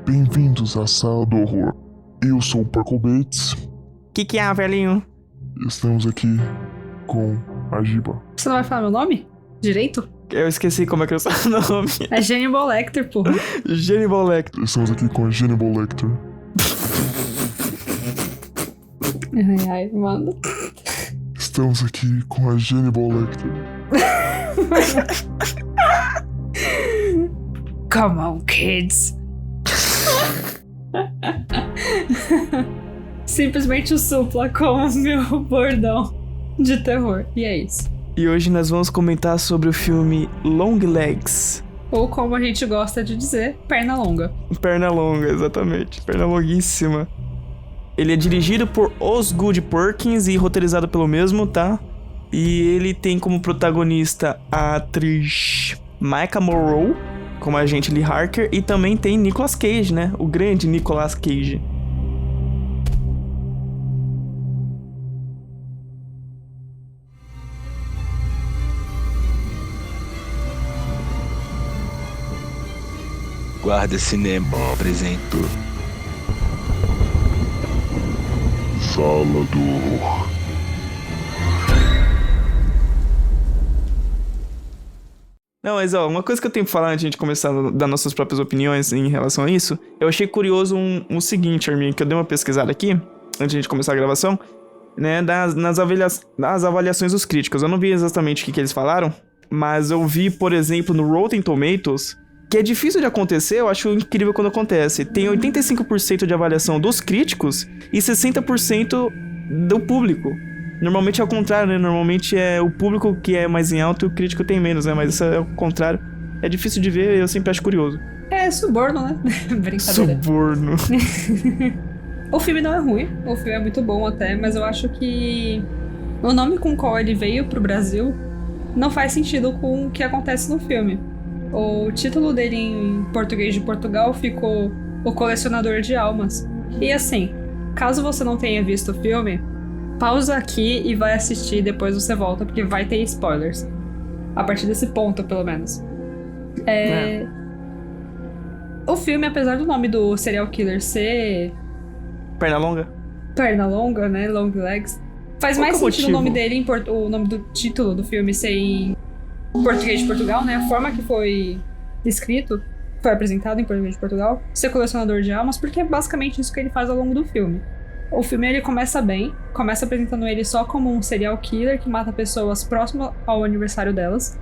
Bem-vindos à Sala do Horror. Eu sou o Porco Bates. Que é, velhinho? Estamos aqui com a Giba. Você não vai falar meu nome? Direito? Eu esqueci como é que eu sou o nome. É Hannibal Lecter, porra. Hannibal Lecter. Estamos aqui com a Hannibal Lecter. Ai, mano. Estamos aqui com a Hannibal Lecter. Come on, kids. Simplesmente o Supla com o meu bordão de terror. E é isso. E hoje nós vamos comentar sobre o filme Long Legs. Ou como a gente gosta de dizer, perna longa. Perna longa, exatamente. Perna longuíssima. Ele é dirigido por Osgood Perkins e roteirizado pelo mesmo, tá? E ele tem como protagonista a atriz Maika Monroe, como agente Lee Harker, e também tem Nicolas Cage, né? O grande Nicolas Cage. Guarda Cinema apresentou Sala do Horror. Não, mas ó, uma coisa que eu tenho que falar antes de a gente começar a dar nossas próprias opiniões em relação a isso, eu achei curioso o seguinte, Armin, que eu dei uma pesquisada aqui, antes de a gente começar a gravação, né, nas avaliações dos críticos. Eu não vi exatamente o que eles falaram, mas eu vi, por exemplo, no Rotten Tomatoes, que é difícil de acontecer, eu acho incrível quando acontece. Tem 85% de avaliação dos críticos e 60% do público. Normalmente é o contrário, né? Normalmente é o público que é mais em alto e o crítico tem menos, né? Mas isso é o contrário. É difícil de ver, eu sempre acho curioso. É suborno, né? Brincadeira. Suborno. O filme não é ruim, o filme é muito bom até, mas eu acho que o nome com o qual ele veio pro Brasil não faz sentido com o que acontece no filme. O título dele em português de Portugal ficou O Colecionador de Almas. E assim, caso você não tenha visto o filme, pausa aqui e vai assistir, depois você volta, porque vai ter spoilers. A partir desse ponto, pelo menos. O filme, apesar do nome do serial killer ser Perna longa? Perna longa, né? Long legs. Faz Qual mais que é o sentido o nome motivo? dele, o nome do título do filme ser em português de Portugal, né? A forma que foi escrito, foi apresentado em português de Portugal, ser colecionador de almas, porque é basicamente isso que ele faz ao longo do filme. O filme, ele começa bem, começa apresentando ele só como um serial killer que mata pessoas próximas ao aniversário delas.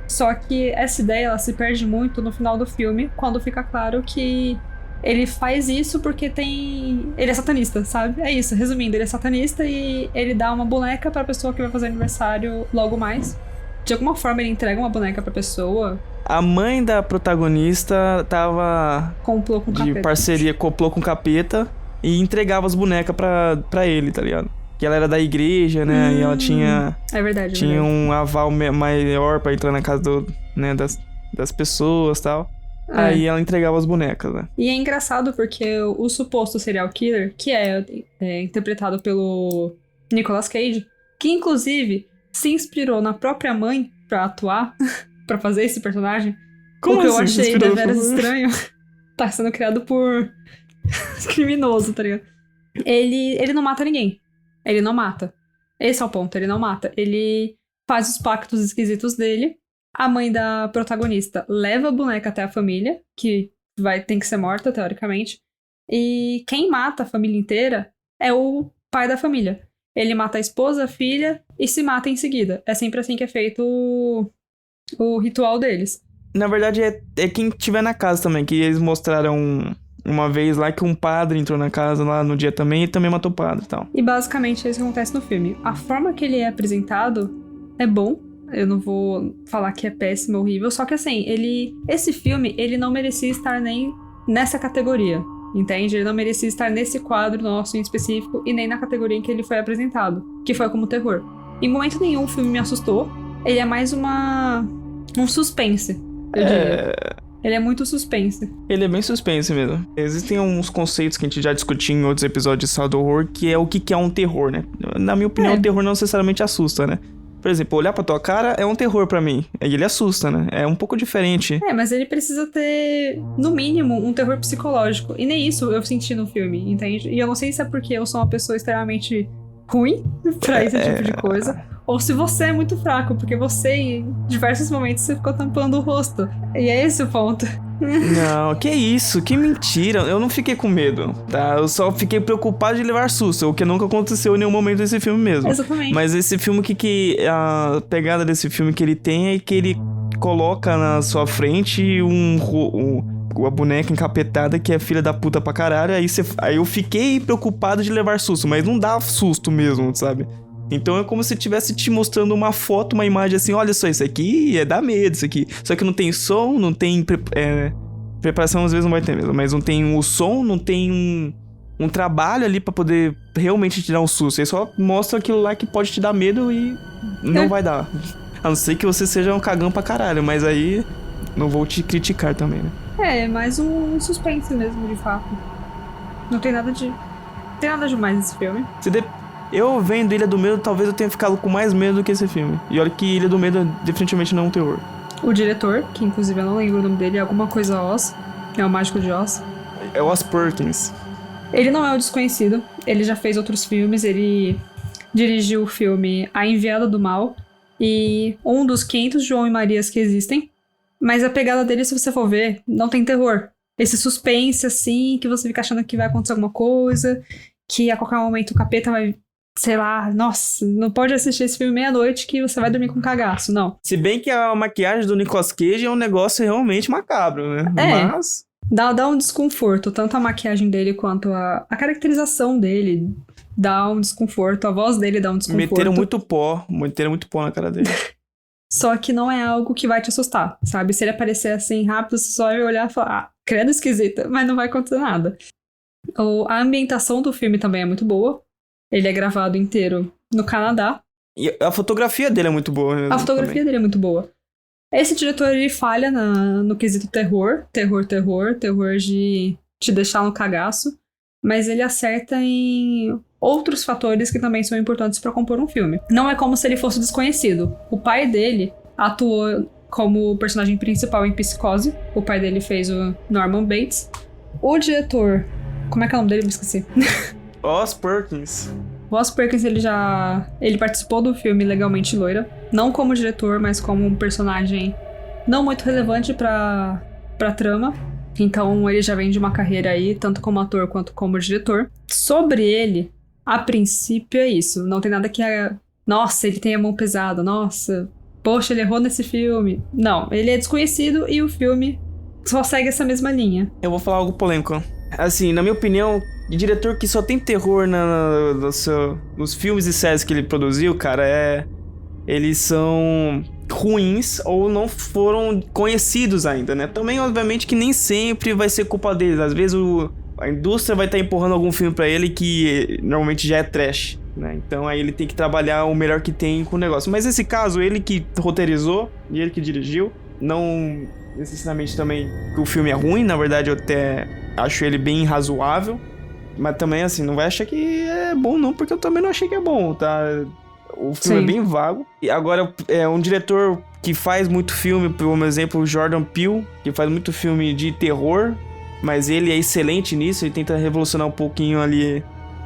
Só que essa ideia, ela se perde muito no final do filme, quando fica claro que ele faz isso porque ele é satanista, sabe? É isso, resumindo, ele é satanista e ele dá uma boneca pra pessoa que vai fazer aniversário logo mais. De alguma forma, ele entrega uma boneca pra pessoa. A mãe da protagonista tava Complô com o de capeta. parceria, acoplou com o capeta e entregava as bonecas pra ele, tá ligado? Que ela era da igreja, né? E ela tinha É verdade, é tinha verdade. um aval maior pra entrar na casa das pessoas e tal. É. Aí ela entregava as bonecas, né? E é engraçado porque o suposto serial killer, que é interpretado pelo Nicolas Cage, que inclusive se inspirou na própria mãe pra atuar, pra fazer esse personagem. Como o que eu assim, se achei inspirou deveras na mãe? estranho. Tá sendo criado por criminoso, tá ligado? Ele não mata ninguém. Ele não mata. Esse é o ponto, ele não mata. Ele faz os pactos esquisitos dele. A mãe da protagonista leva a boneca até a família, que tem que ser morta, teoricamente. E quem mata a família inteira é o pai da família. Ele mata a esposa, a filha e se mata em seguida. É sempre assim que é feito o ritual deles. Na verdade, é quem tiver na casa também, que eles mostraram uma vez lá que um padre entrou na casa lá no dia também e também matou o padre e tal. E basicamente é isso que acontece no filme. A forma que ele é apresentado é bom. Eu não vou falar que é péssimo, horrível. Só que assim, esse filme, ele não merecia estar nem nessa categoria. Entende? Ele não merecia estar nesse quadro nosso em específico e nem na categoria em que ele foi apresentado, que foi como terror. Em momento nenhum o filme me assustou. Ele é mais um suspense, eu diria. Ele é muito suspense. Ele é bem suspense mesmo. Existem uns conceitos que a gente já discutiu em outros episódios de Sala do Horror, que é o que é um terror, né? Na minha opinião, o terror não necessariamente assusta, né? Por exemplo, olhar pra tua cara é um terror pra mim. E ele assusta, né? É um pouco diferente. Mas ele precisa ter, no mínimo, um terror psicológico. E nem isso eu senti no filme, entende? E eu não sei se é porque eu sou uma pessoa extremamente ruim pra esse tipo de coisa, ou se você é muito fraco, porque você, em diversos momentos, você ficou tampando o rosto. E é esse o ponto. Não, que isso, que mentira. Eu não fiquei com medo, tá? Eu só fiquei preocupado de levar susto, o que nunca aconteceu em nenhum momento desse filme mesmo. Exatamente. Mas esse filme, a pegada desse filme que ele tem é que ele coloca na sua frente uma boneca encapetada que é filha da puta pra caralho. Aí eu fiquei preocupado de levar susto, mas não dá susto mesmo, sabe? Então é como se estivesse te mostrando uma foto, uma imagem assim, olha só, isso aqui dá medo, isso aqui. Só que não tem som, não tem... preparação às vezes não vai ter mesmo, mas não tem o som, não tem um trabalho ali pra poder realmente te dar um susto. Ele só mostra aquilo lá que pode te dar medo e não vai dar. A não ser que você seja um cagão pra caralho, mas aí não vou te criticar também, né? É mais um suspense mesmo, de fato. Não tem nada demais nesse filme. Eu vendo Ilha do Medo, talvez eu tenha ficado com mais medo do que esse filme. E olha que Ilha do Medo definitivamente não é um terror. O diretor, que inclusive eu não lembro o nome dele, é alguma coisa Oz, é o Mágico de Oz. É o Oz Perkins. Ele não é o desconhecido, ele já fez outros filmes, ele dirigiu o filme A Enviada do Mal e um dos 500 João e Marias que existem. Mas a pegada dele, se você for ver, não tem terror. Esse suspense, assim, que você fica achando que vai acontecer alguma coisa, que a qualquer momento o capeta vai... Sei lá, nossa, não pode assistir esse filme meia-noite que você vai dormir com cagaço, não. Se bem que a maquiagem do Nicolas Cage é um negócio realmente macabro, né? Mas... Dá um desconforto, tanto a maquiagem dele quanto a caracterização dele dá um desconforto, a voz dele dá um desconforto. Meteram muito pó na cara dele. Só que não é algo que vai te assustar, sabe? Se ele aparecer assim rápido, você só vai olhar e falar, credo esquisita, mas não vai acontecer nada. A ambientação do filme também é muito boa. Ele é gravado inteiro no Canadá. E a fotografia dele é muito boa. Né, a fotografia dele é muito boa. Esse diretor, ele falha no quesito terror de te deixar no cagaço, mas ele acerta em outros fatores que também são importantes pra compor um filme. Não é como se ele fosse desconhecido. O pai dele atuou como personagem principal em Psicose. O pai dele fez o Norman Bates. O diretor... Como é que é o nome dele? Me esqueci. Oz Perkins. O Oz Perkins, ele participou do filme Legalmente Loira. Não como diretor, mas como um personagem não muito relevante pra trama. Então ele já vem de uma carreira aí, tanto como ator quanto como diretor. Sobre ele, a princípio é isso. Não tem nada que... Nossa, ele tem a mão pesada. Nossa, poxa, ele errou nesse filme. Não, ele é desconhecido e o filme só segue essa mesma linha. Eu vou falar algo polêmico. Assim, na minha opinião, diretor que só tem terror nos filmes e séries que ele produziu, cara, eles são ruins ou não foram conhecidos ainda, né? Também, obviamente, que nem sempre vai ser culpa deles. Às vezes a indústria vai estar empurrando algum filme pra ele que normalmente já é trash, né? Então aí ele tem que trabalhar o melhor que tem com o negócio. Mas nesse caso, ele que roteirizou e ele que dirigiu, não necessariamente também que o filme é ruim, na verdade eu até acho ele bem razoável, mas também assim, não vai achar que é bom não, porque eu também não achei que é bom, tá? O filme é bem vago. E agora, é um diretor que faz muito filme, por exemplo, o Jordan Peele, que faz muito filme de terror, mas ele é excelente nisso, ele tenta revolucionar um pouquinho ali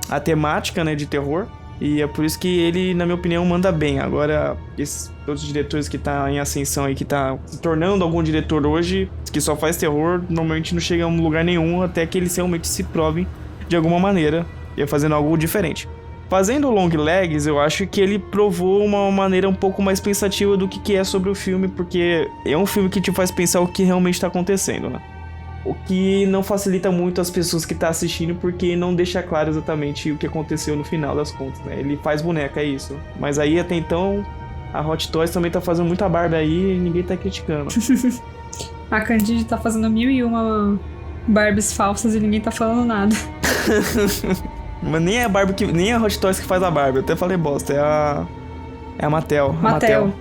a temática, né, de terror. E é por isso que ele, na minha opinião, manda bem. Agora, esses outros diretores que tá em ascensão aí, que tá se tornando algum diretor hoje, que só faz terror, normalmente não chega a um lugar nenhum até que eles realmente se provem de alguma maneira, e fazendo algo diferente. Fazendo o Long Legs, eu acho que ele provou uma maneira um pouco mais pensativa do que é sobre o filme, porque é um filme que te faz pensar o que realmente tá acontecendo, né? O que não facilita muito as pessoas que estão assistindo, porque não deixa claro exatamente o que aconteceu no final das contas, né? Ele faz boneca, é isso. Mas aí, até então, a Hot Toys também tá fazendo muita barba aí e ninguém tá criticando. A Candide tá fazendo 1001 Barbies falsas e ninguém tá falando nada. Mas nem a Hot Toys que faz a Barbie, eu até falei bosta, é a Mattel. Mattel.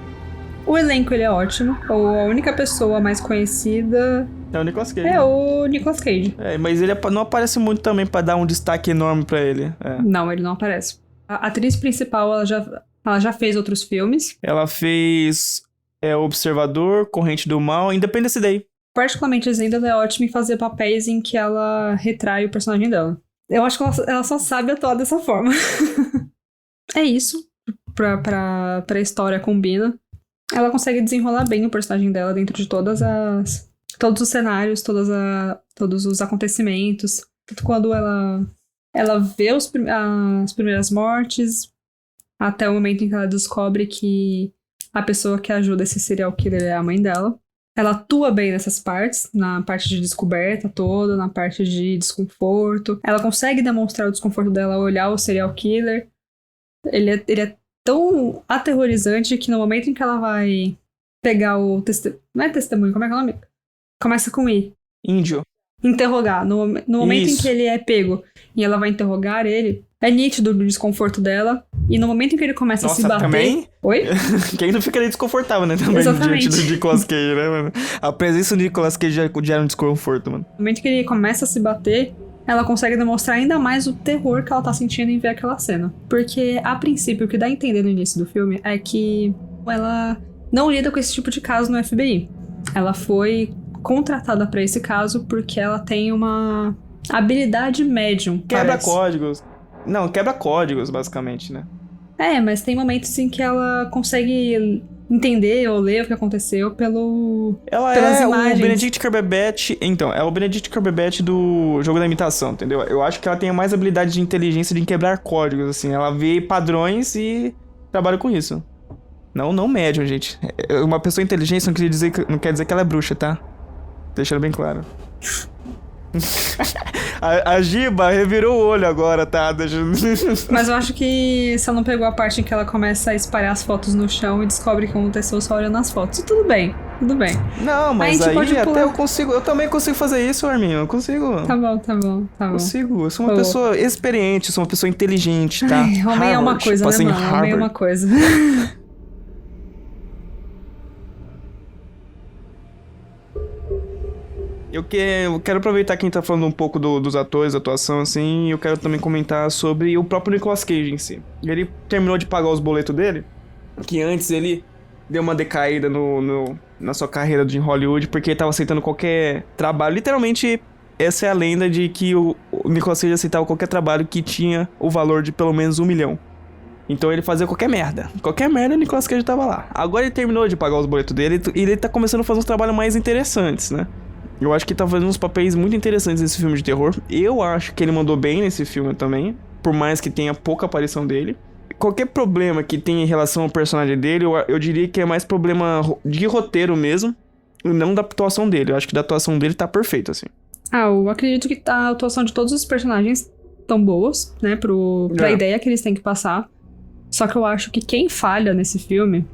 O elenco, ele é ótimo. A única pessoa mais conhecida... É o Nicolas Cage. É o Nicolas Cage. Mas ele não aparece muito também pra dar um destaque enorme pra ele. Não, ele não aparece. A atriz principal, ela já Ela já fez outros filmes. Ela fez Observador, Corrente do Mal, Independence Day. Particularmente, Zenda é ótima em fazer papéis em que ela retrai o personagem dela. Eu acho que ela só sabe atuar dessa forma. É isso. Pra história combina. Ela consegue desenrolar bem o personagem dela dentro de todos os cenários, todos os acontecimentos. Tanto quando ela vê as primeiras mortes, até o momento em que ela descobre que a pessoa que ajuda esse serial killer é a mãe dela. Ela atua bem nessas partes, na parte de descoberta toda, na parte de desconforto. Ela consegue demonstrar o desconforto dela ao olhar o serial killer. Ele é tão aterrorizante que no momento em que ela vai pegar o testemunho... Não é testemunho, como é que é o nome? Começa com I. Índio. Interrogar. No momento Isso. em que ele é pego e ela vai interrogar ele, é nítido o desconforto dela. E no momento em que ele começa a se bater... também? Oi? Quem não fica ali desconfortável, né? Também Exatamente. diante do Nicolas Cage, né, mano? A presença do Nicolas Cage já era um desconforto, mano. No momento que ele começa a se bater, ela consegue demonstrar ainda mais o terror que ela tá sentindo em ver aquela cena. Porque, a princípio, o que dá a entender no início do filme é que ela não lida com esse tipo de caso no FBI. Ela foi contratada pra esse caso porque ela tem uma habilidade médium, Quebra parece. códigos. Não, quebra códigos, basicamente, né? Mas tem momentos em que ela consegue entender ou ler o que aconteceu pelas Ela é imagens. o Benedict Cumberbatch... Então, é o Benedict Cumberbatch do jogo da imitação, entendeu? Eu acho que ela tem mais habilidade de inteligência de quebrar códigos, assim. Ela vê padrões e trabalha com isso. Não médium, gente. Uma pessoa inteligente não quer dizer que ela é bruxa, tá? Deixando bem claro. A Giba revirou o olho agora, tá? Mas eu acho que você não pegou a parte em que ela começa a espalhar as fotos no chão e descobre o que aconteceu só olhando as fotos. E tudo bem. Não, mas A gente pode aí pular. até eu consigo... Eu também consigo fazer isso, Arminho. Eu consigo. Tá bom. Consigo. Eu sou uma pessoa experiente, sou uma pessoa inteligente, tá? Ai, homem é uma Harvard, coisa, né, passei em mano? Homem é Harvard. uma coisa. Eu quero aproveitar que a gente tá falando um pouco dos atores, da atuação, assim, e eu quero também comentar sobre o próprio Nicolas Cage em si. Ele terminou de pagar os boletos dele, que antes ele deu uma decaída na sua carreira de Hollywood, porque ele tava aceitando qualquer trabalho. Literalmente, essa é a lenda de que o Nicolas Cage aceitava qualquer trabalho que tinha o valor de pelo menos $1 milhão. Então ele fazia qualquer merda. Qualquer merda, o Nicolas Cage tava lá. Agora ele terminou de pagar os boletos dele e ele tá começando a fazer uns trabalhos mais interessantes, né? Eu acho que ele tá fazendo uns papéis muito interessantes nesse filme de terror. Eu acho que ele mandou bem nesse filme também, por mais que tenha pouca aparição dele. Qualquer problema que tenha em relação ao personagem dele, eu diria que é mais problema de roteiro mesmo, e não da atuação dele. Eu acho que da atuação dele tá perfeito, assim. Eu acredito que a atuação de todos os personagens tão boas, né? Pra ideia que eles têm que passar. Só que eu acho que quem falha nesse filme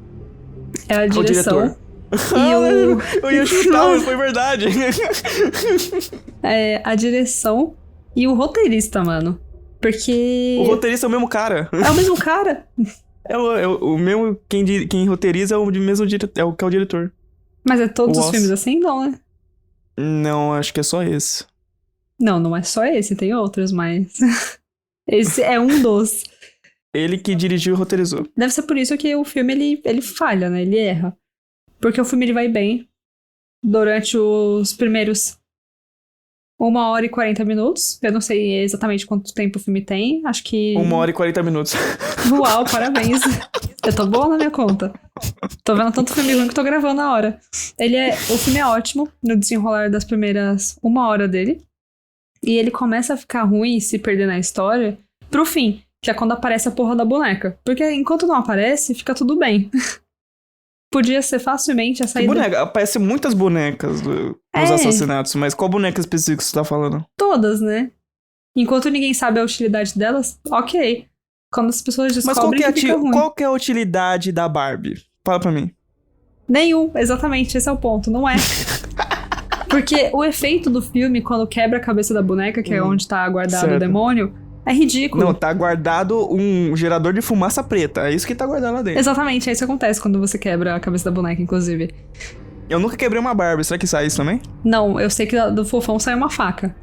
é a direção. O diretor. E eu ia chutar, mas foi verdade. A direção e o roteirista, mano. Porque... O roteirista é o mesmo cara. É o mesmo cara. O mesmo... Quem roteiriza é o mesmo que é o diretor. Mas é todos os Nossa. filmes assim? Não, né? Não, acho que é só esse. Não é só esse, tem outros, mas... Esse é um dos. Ele que dirigiu e roteirizou. Deve ser por isso que o filme, ele falha, né? Ele erra. Porque o filme, ele vai bem durante os primeiros 1h e 40 minutos. Eu não sei exatamente quanto tempo o filme tem. Acho que... 1h e 40 minutos. Uau, parabéns. Eu tô boa na minha conta. Tô vendo tanto filme ruim que tô gravando na hora. O filme é ótimo no desenrolar das primeiras 1 hora dele. E ele começa a ficar ruim e se perder na história pro fim, que é quando aparece a porra da boneca. Porque enquanto não aparece, fica tudo bem. Podia ser facilmente a saída... Boneca, aparecem muitas bonecas dos assassinatos, mas qual boneca específica você tá falando? Todas, né? Enquanto ninguém sabe a utilidade delas, ok. Quando as pessoas descobrem que fica ruim. Qual que é a utilidade da Barbie? Fala pra mim. Nenhum, exatamente, esse é o ponto, não é? Porque o efeito do filme, quando quebra a cabeça da boneca, que é onde tá guardado certo. o demônio, é ridículo. Não, tá guardado um gerador de fumaça preta. É isso que tá guardado lá dentro. Exatamente, é isso que acontece quando você quebra a cabeça da boneca, inclusive. Eu nunca quebrei uma Barbie. Será que sai isso também? Não, eu sei que do fofão sai uma faca.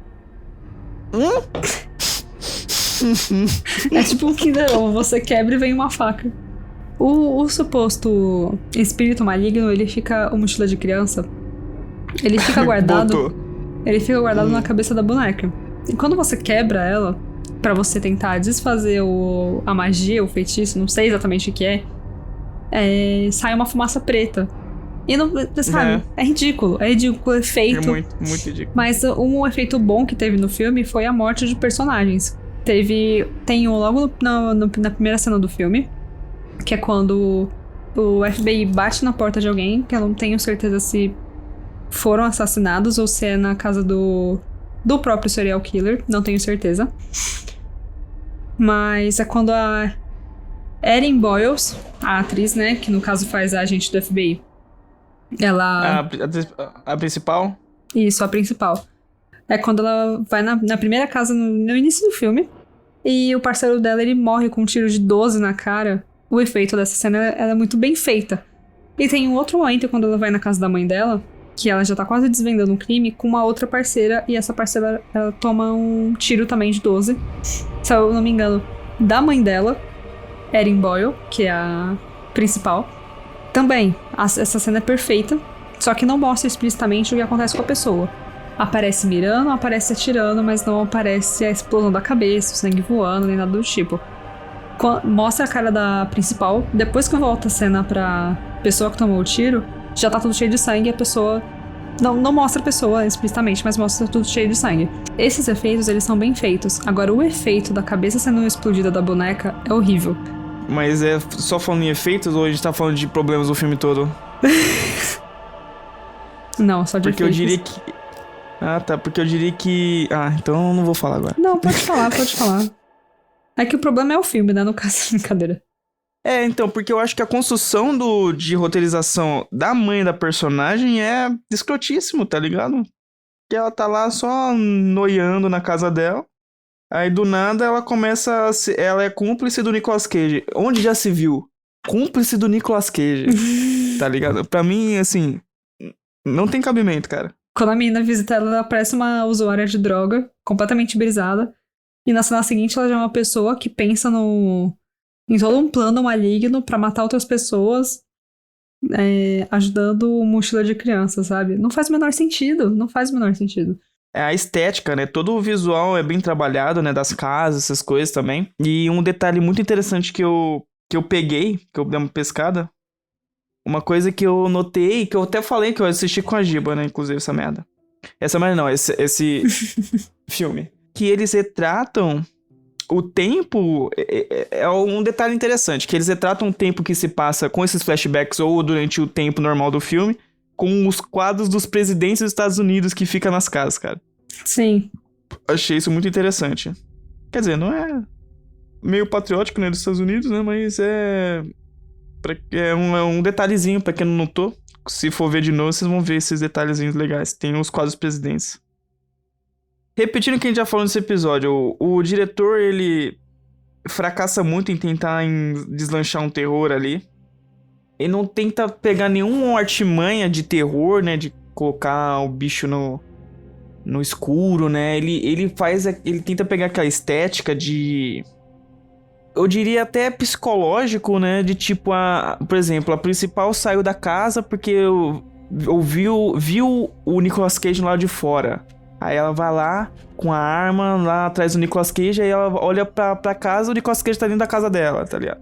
É tipo um Kinder Ovo, você quebra e vem uma faca. O suposto espírito maligno, ele fica... O mochila de criança, ele fica guardado... Botou. Ele fica guardado na cabeça da boneca. E quando você quebra ela, pra você tentar desfazer a magia, o feitiço, não sei exatamente o que sai uma fumaça preta. E não, sabe, é ridículo o efeito. É muito, muito ridículo. Mas um efeito bom que teve no filme foi a morte de personagens. Tem logo na primeira cena do filme, que é quando o FBI bate na porta de alguém, que eu não tenho certeza se foram assassinados ou se é na casa do próprio serial killer, não tenho certeza. Mas é quando a Erin Boyles, a atriz, né, que no caso faz a agente do FBI, ela... A principal? Isso, a principal. É quando ela vai na primeira casa no início do filme e o parceiro dela, ele morre com um tiro de 12 na cara. O efeito dessa cena ela é muito bem feita. E tem um outro momento quando ela vai na casa da mãe dela, que ela já tá quase desvendando um crime, com uma outra parceira, e essa parceira ela toma um tiro também de 12. Se eu não me engano, da mãe dela, Erin Boyle, que é a principal. Também, essa cena é perfeita, só que não mostra explicitamente o que acontece com a pessoa. Aparece mirando, aparece atirando, mas não aparece a explosão da cabeça, o sangue voando, nem nada do tipo. Mostra a cara da principal, depois que volta a cena pra pessoa que tomou o tiro, já tá tudo cheio de sangue e a pessoa... Não mostra a pessoa explicitamente, mas mostra tudo cheio de sangue. Esses efeitos, eles são bem feitos. Agora, o efeito da cabeça sendo explodida da boneca é horrível. Mas é só falando em efeitos ou a gente tá falando de problemas do filme todo? Não, só de porque efeitos. Eu diria que... Ah, tá. Porque eu diria que... Ah, então eu não vou falar agora. Não, pode falar. É que o problema é o filme, né? No caso, brincadeira. Então, porque eu acho que a construção de roteirização da mãe da personagem é escrotíssimo, tá ligado? Que ela tá lá só noiando na casa dela. Aí do nada ela começa a ser, ela é cúmplice do Nicolas Cage. Onde já se viu? Cúmplice do Nicolas Cage. Tá ligado? Pra mim, assim, não tem cabimento, cara. Quando a menina visita ela, ela parece uma usuária de droga, completamente brisada. E na cena seguinte ela já é uma pessoa que pensa em todo um plano maligno pra matar outras pessoas, ajudando o mochila de criança, sabe? Não faz o menor sentido. É a estética, né? Todo o visual é bem trabalhado, né? Das casas, essas coisas também. E um detalhe muito interessante que eu peguei, que eu dei uma pescada. Uma coisa que eu notei, que eu até falei que eu assisti com a Giba, né? Inclusive, essa merda. Essa merda não, esse filme. Que eles retratam o tempo... É um detalhe interessante, que eles retratam o tempo que se passa com esses flashbacks ou durante o tempo normal do filme, com os quadros dos presidentes dos Estados Unidos que ficam nas casas, cara. Sim. Achei isso muito interessante. Quer dizer, não é meio patriótico, né, dos Estados Unidos, né, mas é um detalhezinho pra quem não notou. Se for ver de novo, vocês vão ver esses detalhezinhos legais. Tem os quadros presidentes. Repetindo o que a gente já falou nesse episódio, o diretor, ele fracassa muito em tentar deslanchar um terror ali. Ele não tenta pegar nenhuma artimanha de terror, né? De colocar o bicho no escuro, né? Ele tenta pegar aquela estética de... Eu diria até psicológico, né? De tipo, por exemplo, a principal saiu da casa porque viu o Nicolas Cage lá de fora. Aí ela vai lá com a arma lá atrás do Nicolas Cage, aí ela olha pra casa, o Nicolas Cage tá dentro da casa dela, tá ligado?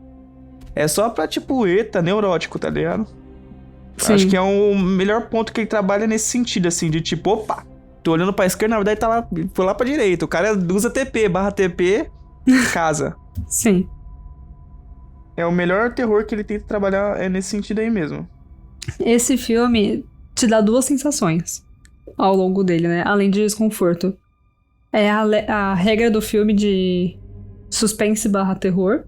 É só pra, tipo, neurótico, tá ligado? Sim. Acho que é o melhor ponto que ele trabalha nesse sentido, assim, de tipo, opa, tô olhando pra esquerda, na verdade tá lá, foi lá pra direita. O cara usa TP, casa. Sim. É o melhor terror que ele tenta trabalhar nesse sentido aí mesmo. Esse filme te dá duas sensações ao longo dele, né? Além de desconforto. É a regra do filme de suspense/terror,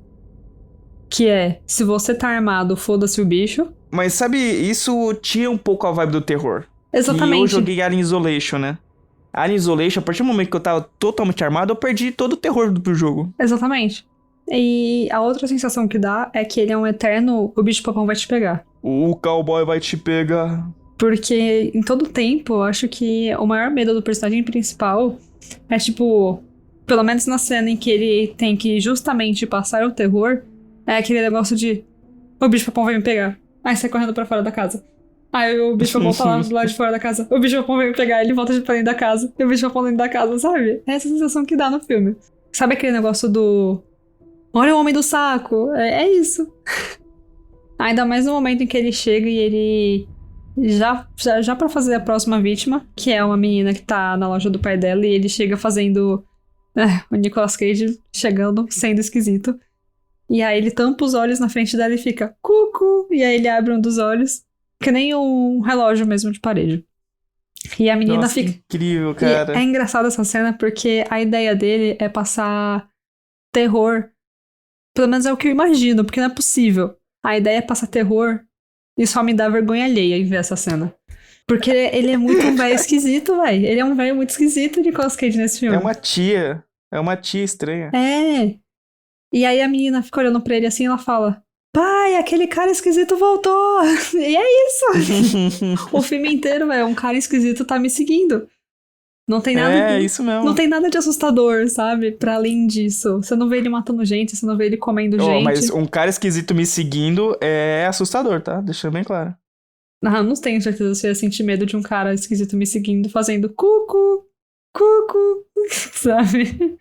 que é, se você tá armado, foda-se o bicho. Mas sabe, isso tinha um pouco a vibe do terror. Exatamente. E eu joguei Alien Isolation, né? Alien Isolation, a partir do momento que eu tava totalmente armado, eu perdi todo o terror do jogo. Exatamente. E a outra sensação que dá é que ele é um eterno, o bicho-papão vai te pegar. O cowboy vai te pegar. Porque em todo tempo, eu acho que o maior medo do personagem principal é, tipo, pelo menos na cena em que ele tem que justamente passar o terror, é aquele negócio de, O bicho-papão vai me pegar. Aí sai correndo pra fora da casa. Aí o bicho-papão tá lá do lado de fora da casa. O bicho-papão vai me pegar, ele volta pra dentro da casa. E o bicho-papão dentro da casa, sabe? É essa sensação que dá no filme. Sabe aquele negócio do... Olha o homem do saco. É isso. Ainda mais no momento em que ele chega e ele... Já pra fazer a próxima vítima, que é uma menina que tá na loja do pai dela, e ele chega fazendo... o Nicolas Cage chegando, sendo esquisito. E aí ele tampa os olhos na frente dela e fica... Cucu! E aí ele abre um dos olhos, que nem um relógio mesmo de parede. E a menina Nossa, fica... incrível, cara. E é engraçada essa cena porque a ideia dele é passar terror. Pelo menos é o que eu imagino, porque não é possível. A ideia é passar terror e só me dá vergonha alheia em ver essa cena. Porque ele é muito um velho esquisito, velho. Ele é um velho muito esquisito de Nicolas Cage nesse filme. É uma tia. É uma tia estranha. É. E aí a menina fica olhando pra ele assim e ela fala... Pai, aquele cara esquisito voltou! E é isso! O filme inteiro, velho, um cara esquisito tá me seguindo. Não tem nada... É, isso mesmo. Não tem nada de assustador, sabe? Pra além disso. Você não vê ele matando gente, você não vê ele comendo Ó, gente. mas um cara esquisito me seguindo é assustador, tá? Deixando bem claro. Não tenho certeza se eu ia sentir medo de um cara esquisito me seguindo, fazendo cucu, cucu, sabe?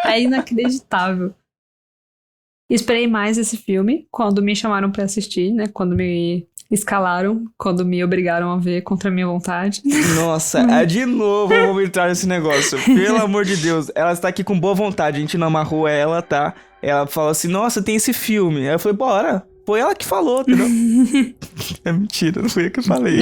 É inacreditável. Esperei mais esse filme quando me chamaram pra assistir, né? Quando me escalaram, quando me obrigaram a ver contra a minha vontade. Nossa, de novo vamos entrar nesse negócio. Pelo amor de Deus, ela está aqui com boa vontade, a gente não amarrou ela, tá? Ela falou assim, nossa, tem esse filme. Aí eu falei, bora. Foi ela que falou, entendeu? É mentira, não fui eu que falei.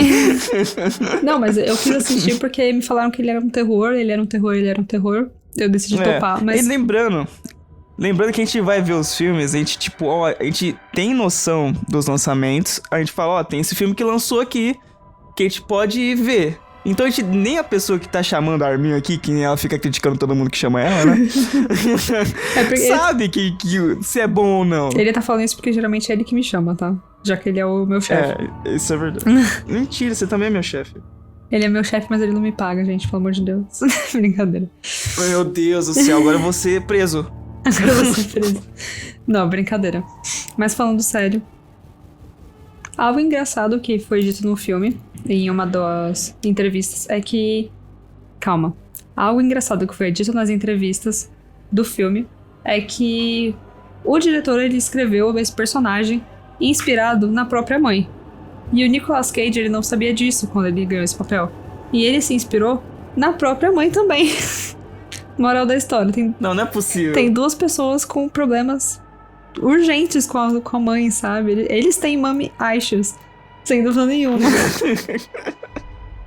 Não, mas eu quis assistir porque me falaram que ele era um terror, ele era um terror, ele era um terror. Eu decidi topar, mas... E lembrando que a gente vai ver os filmes, a gente, tipo, ó, a gente tem noção dos lançamentos, a gente fala, ó, tem esse filme que lançou aqui, que a gente pode ver. Então a gente, nem a pessoa que tá chamando a Armin aqui, que ela fica criticando todo mundo que chama ela, né? Sabe que se é bom ou não. Ele tá falando isso porque geralmente é ele que me chama, tá? Já que ele é o meu chefe. É, isso é verdade. Mentira, você também é meu chefe. Ele é meu chefe, mas ele não me paga, gente, pelo amor de Deus. Brincadeira. Meu Deus do céu, agora eu vou ser preso. Agora você é preso. Não, brincadeira. Mas falando sério, algo engraçado que foi dito no filme, em uma das entrevistas, é que... Calma. Algo engraçado que foi dito nas entrevistas do filme é que o diretor, ele escreveu esse personagem inspirado na própria mãe. E o Nicolas Cage, ele não sabia disso quando ele ganhou esse papel. E ele se inspirou na própria mãe também. Moral da história, Não é possível. tem duas pessoas com problemas urgentes com a mãe, sabe? Eles têm mommy issues, sem dúvida nenhuma.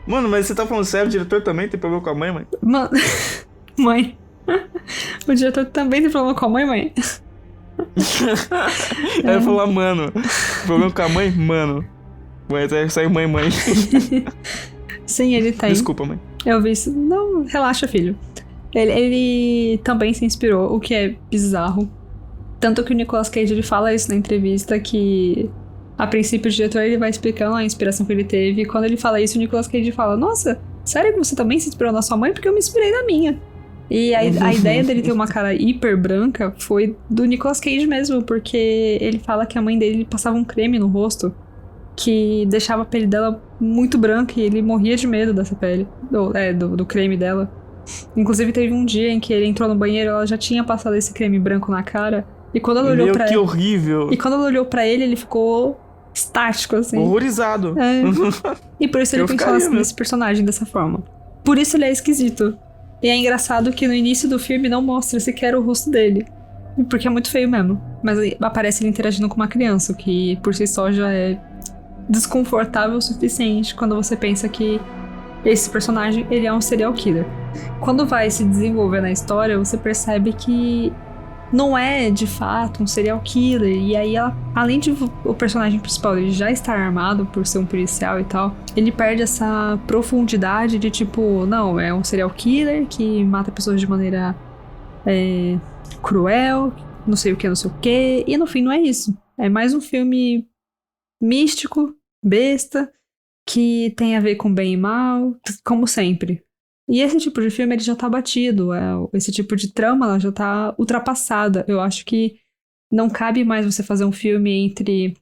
Mano, mas você tá falando sério, o diretor também tem problema com a mãe? Mãe. O diretor também tem problema com a mãe? Aí eu falar, mano, problema com a mãe? Mano. Mãe, até saiu mãe. Sim, ele tem. Desculpa, mãe. Eu vi isso. Não, relaxa, filho. Ele também se inspirou, o que é bizarro. Tanto que o Nicolas Cage, ele fala isso na entrevista, que a princípio o diretor, ele vai explicando a inspiração que ele teve, e quando ele fala isso, o Nicolas Cage fala, nossa, sério que você também se inspirou na sua mãe? Porque eu me inspirei na minha. E a ideia dele ter uma cara hiper branca foi do Nicolas Cage mesmo, porque ele fala que a mãe dele passava um creme no rosto que deixava a pele dela muito branca, e ele morria de medo dessa pele, do creme dela. Inclusive teve um dia em que ele entrou no banheiro, ela já tinha passado esse creme branco na cara, e quando ela olhou pra que ele, horrível. E quando ela olhou pra ele ficou estático, assim. Horrorizado. É. E por isso ele pensou nesse personagem dessa forma. Por isso ele é esquisito. E é engraçado que no início do filme não mostra sequer o rosto dele, porque é muito feio mesmo. Mas aparece ele interagindo com uma criança, o que por si só já é desconfortável o suficiente quando você pensa que esse personagem, ele é um serial killer. Quando vai se desenvolver na história, você percebe que não é, de fato, um serial killer. E aí, além de o personagem principal ele já estar armado por ser um policial e tal, ele perde essa profundidade de tipo, não, é um serial killer que mata pessoas de maneira cruel, não sei o que. E no fim não é isso. É mais um filme místico, besta, que tem a ver com bem e mal, como sempre. E esse tipo de filme, ele já tá batido. Esse tipo de trama, ela já tá ultrapassada. Eu acho que Não cabe mais você fazer um filme entre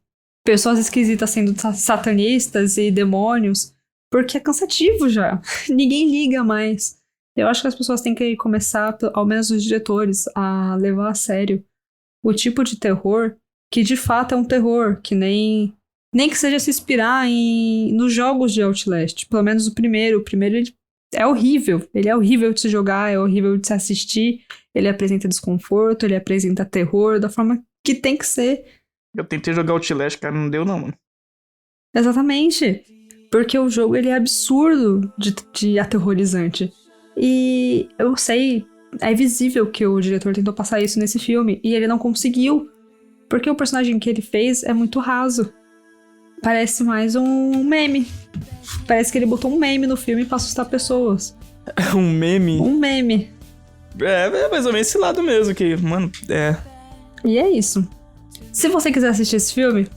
pessoas esquisitas sendo satanistas e demônios, porque é cansativo já. Ninguém liga mais. Eu acho que as pessoas têm que começar, ao menos os diretores, a levar a sério o tipo de terror que de fato é um terror, que nem que seja se inspirar nos jogos de Outlast. Pelo menos o primeiro. O primeiro ele é horrível. Ele é horrível de se jogar, é horrível de se assistir. Ele apresenta desconforto, ele apresenta terror da forma que tem que ser. Eu tentei jogar Outlast, cara, não deu não, mano. Exatamente. Porque o jogo ele é absurdo de aterrorizante. E eu sei, é visível que o diretor tentou passar isso nesse filme. E ele não conseguiu. Porque o personagem que ele fez é muito raso. Parece mais um meme. Parece que ele botou um meme no filme pra assustar pessoas. Um meme? Um meme. É mais ou menos esse lado mesmo, que, mano, E é isso. Se você quiser assistir esse filme,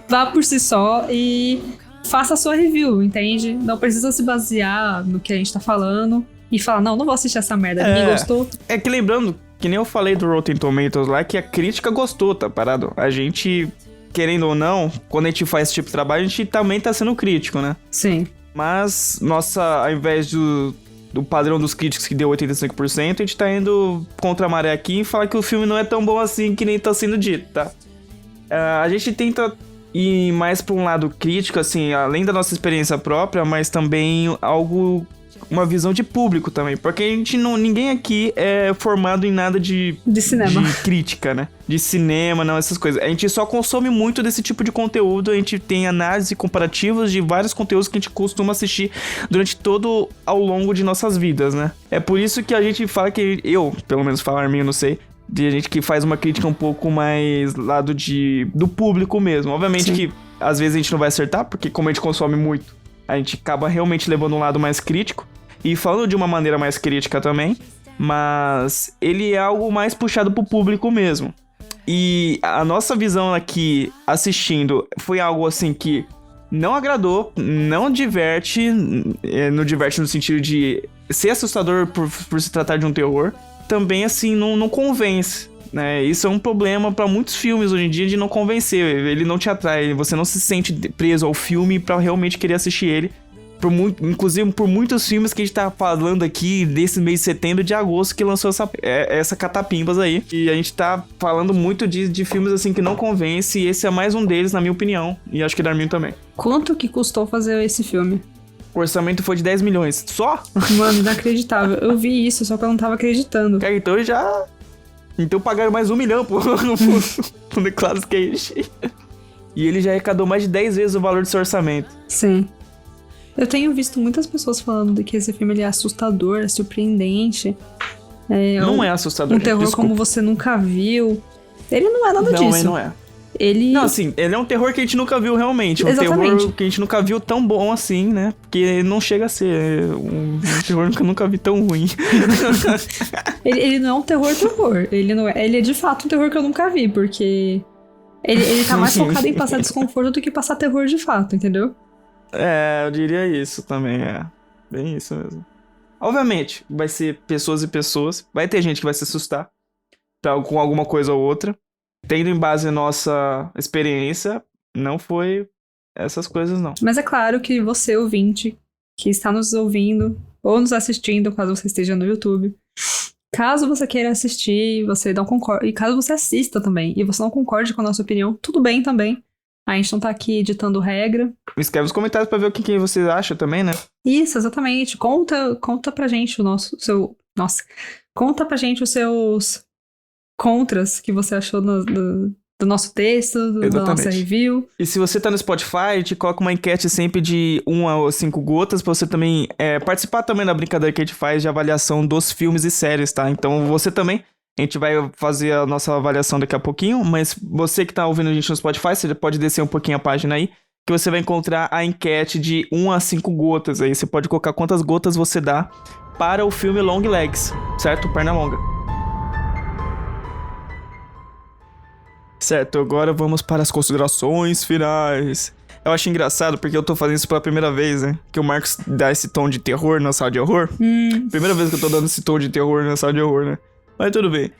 vá por si só e faça a sua review, entende? Não precisa se basear no que a gente tá falando e falar, não vou assistir essa merda, ninguém gostou. É que lembrando, que nem eu falei do Rotten Tomatoes lá, que a crítica gostou, tá parado? A gente, querendo ou não, quando a gente faz esse tipo de trabalho, a gente também tá sendo crítico, né? Sim. Mas, ao invés do padrão dos críticos que deu 85%, a gente tá indo contra a maré aqui e falar que o filme não é tão bom assim que nem tá sendo dito, tá? A gente tenta ir mais pra um lado crítico, assim, além da nossa experiência própria, mas também uma visão de público também, porque ninguém aqui é formado em nada de cinema, de crítica, né? De cinema, não, essas coisas. A gente só consome muito desse tipo de conteúdo, a gente tem análise comparativas de vários conteúdos que a gente costuma assistir durante todo ao longo de nossas vidas, né? É por isso que a gente fala que, eu, pelo menos falar minha, não sei, de gente que faz uma crítica um pouco mais lado do público mesmo. Obviamente Sim. que às vezes a gente não vai acertar, porque como a gente consome muito, a gente acaba realmente levando um lado mais crítico. E falando de uma maneira mais crítica também, mas ele é algo mais puxado pro público mesmo. E a nossa visão aqui, assistindo, foi algo assim que não agradou, não diverte, não diverte no sentido de ser assustador por se tratar de um terror. Também, assim, não convence, né? Isso é um problema pra muitos filmes hoje em dia de não convencer. Ele não te atrai, você não se sente preso ao filme pra realmente querer assistir ele. Inclusive por muitos filmes que a gente tá falando aqui desse mês de setembro e de agosto que lançou essa catapimbas aí. E a gente tá falando muito de filmes assim que não convence, e esse é mais um deles, na minha opinião. E acho que da minha também. Quanto que custou fazer esse filme? O orçamento foi de 10 milhões. Só? Mano, inacreditável. Eu vi isso, só que eu não tava acreditando. Cara, então pagaram mais 1 milhão pro Nicolas Cage. E ele já arrecadou mais de 10 vezes o valor do seu orçamento. Sim. Eu tenho visto muitas pessoas falando de que esse filme ele é assustador, é surpreendente. Não é assustador. Um terror como você nunca viu. Ele não é nada disso. Não, ele não é. Não, assim, ele é um terror que a gente nunca viu realmente. Exatamente. Terror que a gente nunca viu tão bom assim, né? Porque não chega a ser um terror que eu nunca vi tão ruim. ele não é um terror. Ele é de fato um terror que eu nunca vi, porque ele tá mais focado em passar desconforto do que passar terror de fato, entendeu? Eu diria isso também, bem isso mesmo. Obviamente, vai ser pessoas e pessoas. Vai ter gente que vai se assustar com alguma coisa ou outra. Tendo em base a nossa experiência, não foi essas coisas, não. Mas é claro que você, ouvinte, que está nos ouvindo ou nos assistindo, caso você esteja no YouTube, caso você queira assistir, você não concorde, e caso você assista também, e você não concorde com a nossa opinião, tudo bem também. A gente não tá aqui editando regra. Escreve nos comentários pra ver o que você acha também, né? Isso, exatamente. Conta pra gente conta pra gente os seus contras que você achou do nosso texto, da nossa review. E se você tá no Spotify, a gente coloca uma enquete sempre de 1 a 5 gotas pra você também participar também da brincadeira que a gente faz de avaliação dos filmes e séries, tá? Então você também... A gente vai fazer a nossa avaliação daqui a pouquinho, mas você que tá ouvindo a gente no Spotify, você pode descer um pouquinho a página aí, que você vai encontrar a enquete de 1 a 5 gotas. Aí você pode colocar quantas gotas você dá para o filme Long Legs, certo? Perna longa. Certo, agora vamos para as considerações finais. Eu acho engraçado porque eu tô fazendo isso pela primeira vez, né? Que o Marcos dá esse tom de terror na sala de horror. Primeira vez que eu tô dando esse tom de terror na sala de horror, né? Mas tudo bem.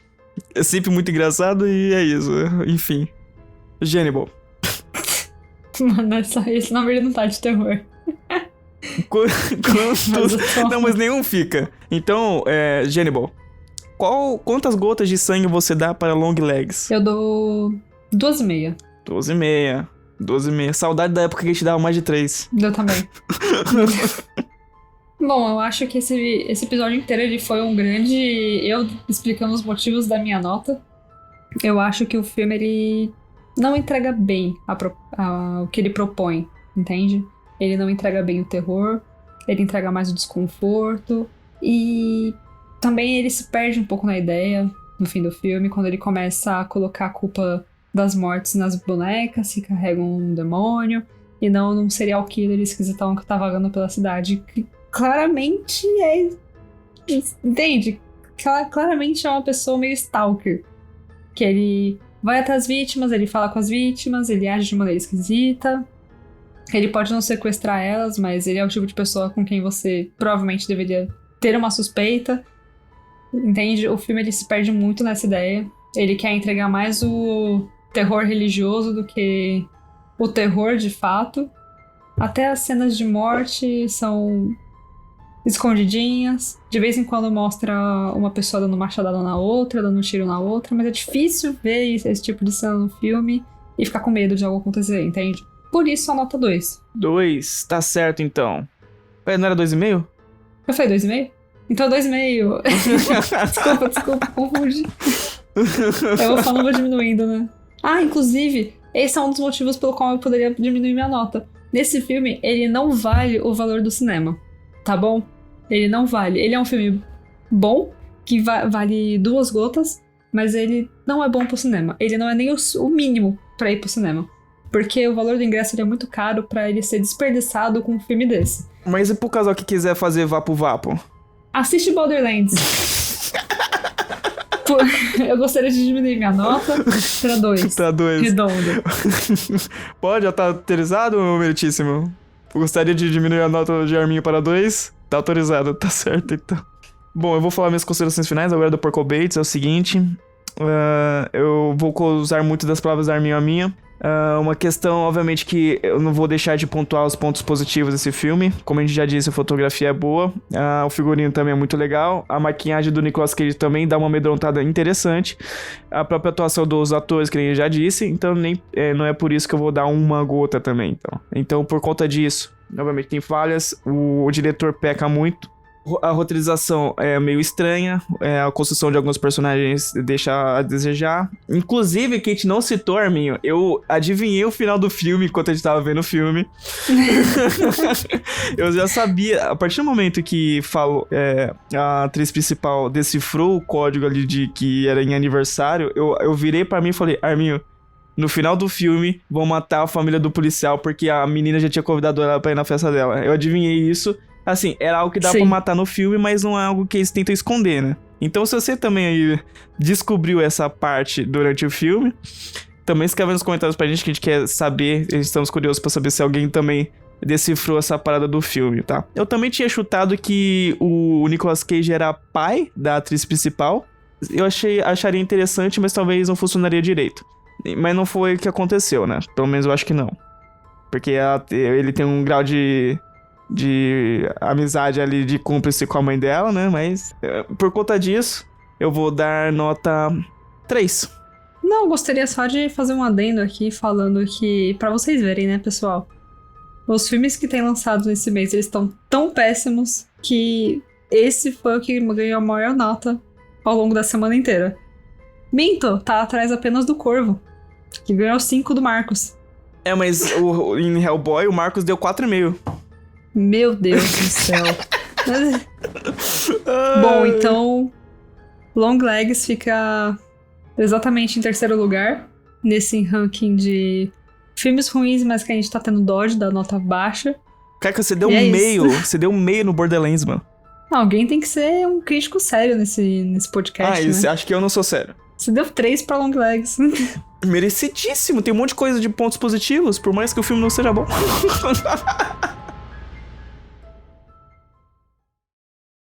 É sempre muito engraçado e é isso. Enfim. Hannibal. Mano, esse nome ele não tá de terror. Não, mas nenhum fica. Então, Hannibal. Quantas gotas de sangue você dá para Longlegs? Eu dou 2,5. 12,5. 12,5. Saudade da época que a gente dava mais de 3. Eu também. Bom, eu acho que esse episódio inteiro ele foi um grande... Eu explicando os motivos da minha nota. Eu acho que o filme, ele não entrega bem o que ele propõe, entende? Ele não entrega bem o terror, ele entrega mais o desconforto. E também ele se perde um pouco na ideia, no fim do filme, quando ele começa a colocar a culpa das mortes nas bonecas que carregam um demônio, e não num serial killer esquisitão que tá vagando pela cidade, que claramente entende? Claramente é uma pessoa meio stalker. Que ele vai até as vítimas, ele fala com as vítimas, ele age de maneira esquisita. Ele pode não sequestrar elas, mas ele é o tipo de pessoa com quem você provavelmente deveria ter uma suspeita. Entende? O filme ele se perde muito nessa ideia. Ele quer entregar mais o terror religioso do que o terror de fato. Até as cenas de morte são escondidinhas. De vez em quando mostra uma pessoa dando machadada na outra, dando um tiro na outra, mas é difícil ver esse tipo de cena no filme e ficar com medo de algo acontecer, entende? Por isso a nota 2. 2, tá certo então. Não era 2,5? Eu falei 2,5? Então 2,5. Desculpa, confundi. Eu vou diminuindo, né? Ah, inclusive, esse é um dos motivos pelo qual eu poderia diminuir minha nota. Nesse filme, ele não vale o valor do cinema, tá bom? Ele não vale. Ele é um filme bom, que vale 2 gotas, mas ele não é bom pro cinema. Ele não é nem o mínimo pra ir pro cinema. Porque o valor do ingresso ele é muito caro pra ele ser desperdiçado com um filme desse. Mas e pro casal que quiser fazer vapo-vapo? Assiste Borderlands. Eu gostaria de diminuir minha nota pra 2. Pra 2. Redondo. Pode, já tá autorizado, meu meritíssimo? Eu gostaria de diminuir a nota de Arminho para 2. Tá autorizado, tá certo, então. Bom, eu vou falar minhas considerações finais agora do Porco Bates. É o seguinte, eu vou usar muito das palavras da Arminho a minha. Uma questão, obviamente, que eu não vou deixar de pontuar os pontos positivos desse filme. Como a gente já disse, a fotografia é boa, o figurino também é muito legal, a maquiagem do Nicolas Cage também dá uma amedrontada interessante, a própria atuação dos atores, que a gente já disse, então não é por isso que eu vou dar uma gota também. Então por conta disso, obviamente tem falhas, o diretor peca muito. A roteirização é meio estranha, a construção de alguns personagens deixa a desejar. Inclusive, que a gente não citou, Arminho, eu adivinhei o final do filme enquanto a gente tava vendo o filme. Eu já sabia, a partir do momento que a atriz principal decifrou o código ali de que era em aniversário, eu virei pra mim e falei, Arminho, no final do filme vão matar a família do policial porque a menina já tinha convidado ela pra ir na festa dela. Eu adivinhei isso. Assim, era algo que dá pra matar no filme, mas não é algo que eles tentam esconder, né? Então, se você também aí descobriu essa parte durante o filme, também escreve nos comentários pra gente que a gente quer saber, estamos curiosos pra saber se alguém também decifrou essa parada do filme, tá? Eu também tinha chutado que o Nicolas Cage era pai da atriz principal. Eu acharia interessante, mas talvez não funcionaria direito. Mas não foi o que aconteceu, né? Pelo menos eu acho que não. Porque ele tem um grau de amizade ali, de cúmplice com a mãe dela, né? Mas por conta disso, eu vou dar nota 3. Não, gostaria só de fazer um adendo aqui, falando que, pra vocês verem, né, pessoal? Os filmes que tem lançados nesse mês, eles estão tão péssimos que esse foi o que ganhou a maior nota ao longo da semana inteira. Minto, tá atrás apenas do Corvo, que ganhou 5 do Marcos. Mas em Hellboy, o Marcos deu 4,5. Meu Deus do céu. Bom, então Longlegs fica exatamente em 3º lugar nesse ranking de filmes ruins, mas que a gente tá tendo dó de dar nota baixa. Cara, você deu meio. Você deu meio no Borderlands, mano. Alguém tem que ser um crítico sério nesse podcast, isso, né? acho que eu não sou sério. Você deu 3 pra Longlegs. Merecidíssimo. Tem um monte de coisa de pontos positivos, por mais que o filme não seja bom.